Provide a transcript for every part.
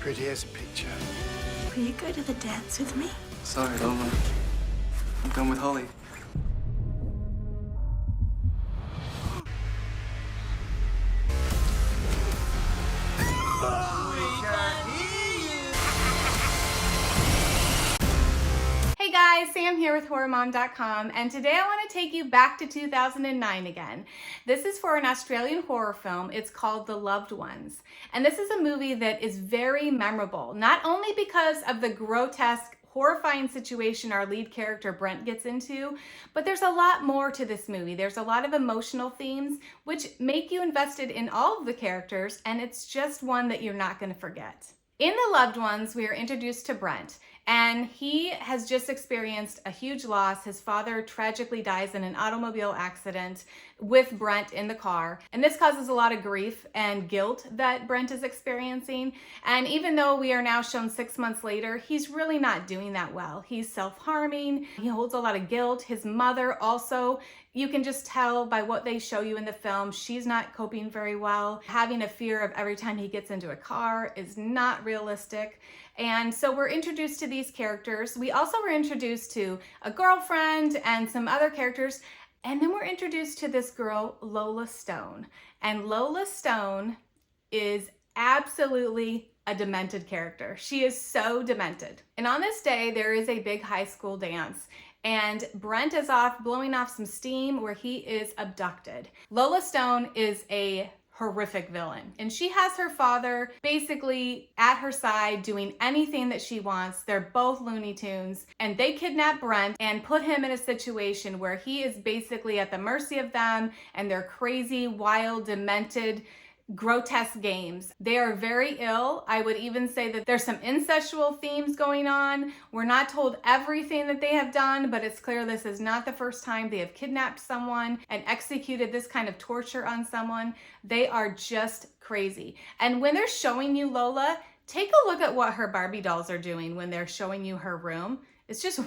pretty as a picture. Will you go to the dance with me? Sorry, Lola. I'm going with Holly. Hey guys, Sam here with HorrorMom.com, and today I want to take you back to 2009 again. This is for an Australian horror film. It's called The Loved Ones. And this is a movie that is very memorable, not only because of the grotesque, horrifying situation our lead character Brent gets into, but there's a lot more to this movie. There's a lot of emotional themes which make you invested in all of the characters, and it's just one that you're not going to forget. In The Loved Ones, we are introduced to Brent, and he has just experienced a huge loss. His father tragically dies in an automobile accident with Brent in the car, and this causes a lot of grief and guilt that Brent is experiencing. And even though we are now shown 6 months later, he's really not doing that well. He's self-harming, he holds a lot of guilt. His mother also, you can just tell by what they show you in the film, she's not coping very well. Having a fear of every time he gets into a car is not realistic. And so we're introduced to these characters. We also were introduced to a girlfriend and some other characters. And then we're introduced to this girl, Lola Stone. And Lola Stone is absolutely a demented character. She is so demented. And on this day, there is a big high school dance. And Brent is off blowing off some steam where he is abducted. Lola Stone is a horrific villain, and she has her father basically at her side doing anything that she wants. They're both Looney Tunes, and they kidnap Brent and put him in a situation where he is basically at the mercy of them and their crazy, wild, demented, grotesque games. They are very ill. I would even say that there's some incestual themes going on. We're not told everything that they have done, but it's clear this is not the first time they have kidnapped someone and executed this kind of torture on someone. They are just crazy. And when they're showing you Lola, take a look at what her Barbie dolls are doing when they're showing you her room. It's just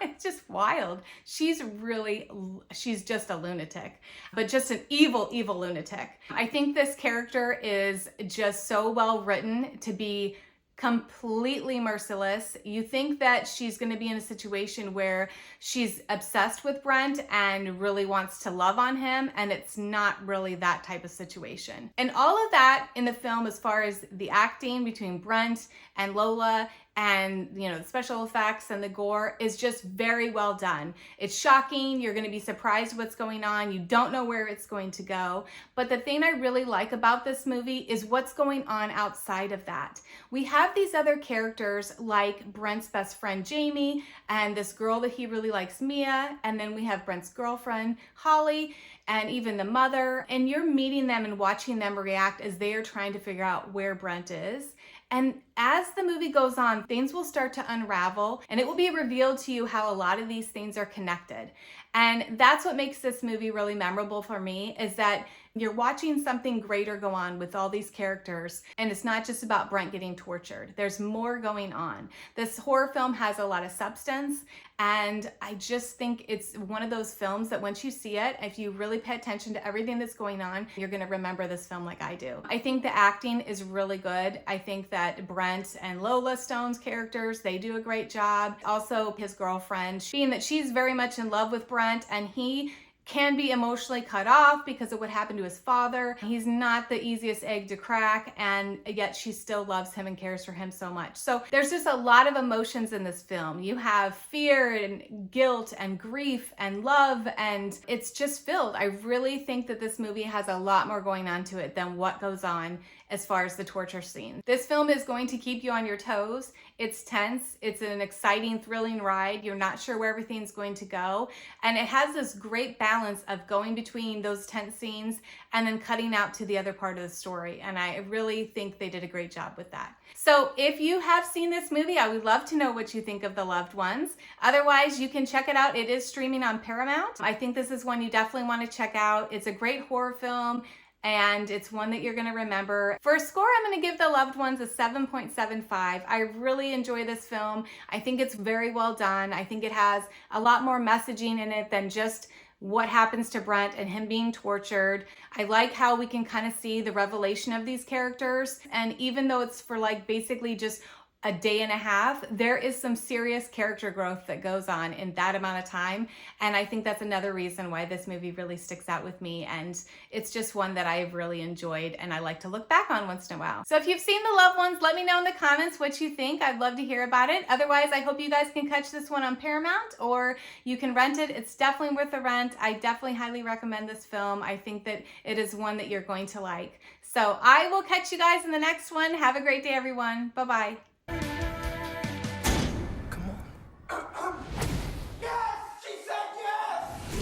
it's just wild. She's just a lunatic, but just an evil, evil lunatic. I think this character is just so well written to be completely merciless. You think that she's going to be in a situation where she's obsessed with Brent and really wants to love on him, and it's not really that type of situation. And all of that in the film, as far as the acting between Brent and Lola, and the special effects and the gore, is just very well done. It's shocking. You're going to be surprised what's going on. You don't know where it's going to go. But the thing I really like about this movie is what's going on outside of that. We have these other characters like Brent's best friend Jamie and this girl that he really likes, Mia, and then we have Brent's girlfriend Holly, and even the mother, and you're meeting them and watching them react as they are trying to figure out where Brent is. And as the movie goes on, things will start to unravel, and it will be revealed to you how a lot of these things are connected. And that's what makes this movie really memorable for me, is that you're watching something greater go on with all these characters, and it's not just about Brent getting tortured. There's more going on. This horror film has a lot of substance, and I just think it's one of those films that once you see it, if you really pay attention to everything that's going on, you're going to remember this film like I do. I think the acting is really good. I think that Brent and Lola Stone's characters, they do a great job. Also, his girlfriend, being that she's very much in love with Brent, and he can be emotionally cut off because of what happened to his father. He's not the easiest egg to crack, and yet she still loves him and cares for him so much. So there's just a lot of emotions in this film. You have fear and guilt and grief and love, and it's just filled. I really think that this movie has a lot more going on to it than what goes on as far as the torture scene. This film is going to keep you on your toes. It's tense. It's an exciting, thrilling ride. You're not sure where everything's going to go. And it has this great balance of going between those tense scenes and then cutting out to the other part of the story. And I really think they did a great job with that. So if you have seen this movie, I would love to know what you think of The Loved Ones. Otherwise, you can check it out. It is streaming on Paramount. I think this is one you definitely want to check out. It's a great horror film, and it's one that you're going to remember. For a score, I'm going to give The Loved Ones a 7.75. I really enjoy this film. I think it's very well done. I think it has a lot more messaging in it than just what happens to Brent and him being tortured. I like how we can kind of see the revelation of these characters. And even though it's for like basically just a day and a half, there is some serious character growth that goes on in that amount of time. And I think that's another reason why this movie really sticks out with me. And it's just one that I've really enjoyed and I like to look back on once in a while. So if you've seen The Loved Ones, let me know in the comments what you think. I'd love to hear about it. Otherwise, I hope you guys can catch this one on Paramount or you can rent it. It's definitely worth the rent. I definitely highly recommend this film. I think that it is one that you're going to like. So I will catch you guys in the next one. Have a great day, everyone. Bye-bye.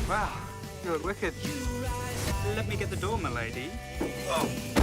Wow, you look wicked. Let me get the door, my lady. Oh.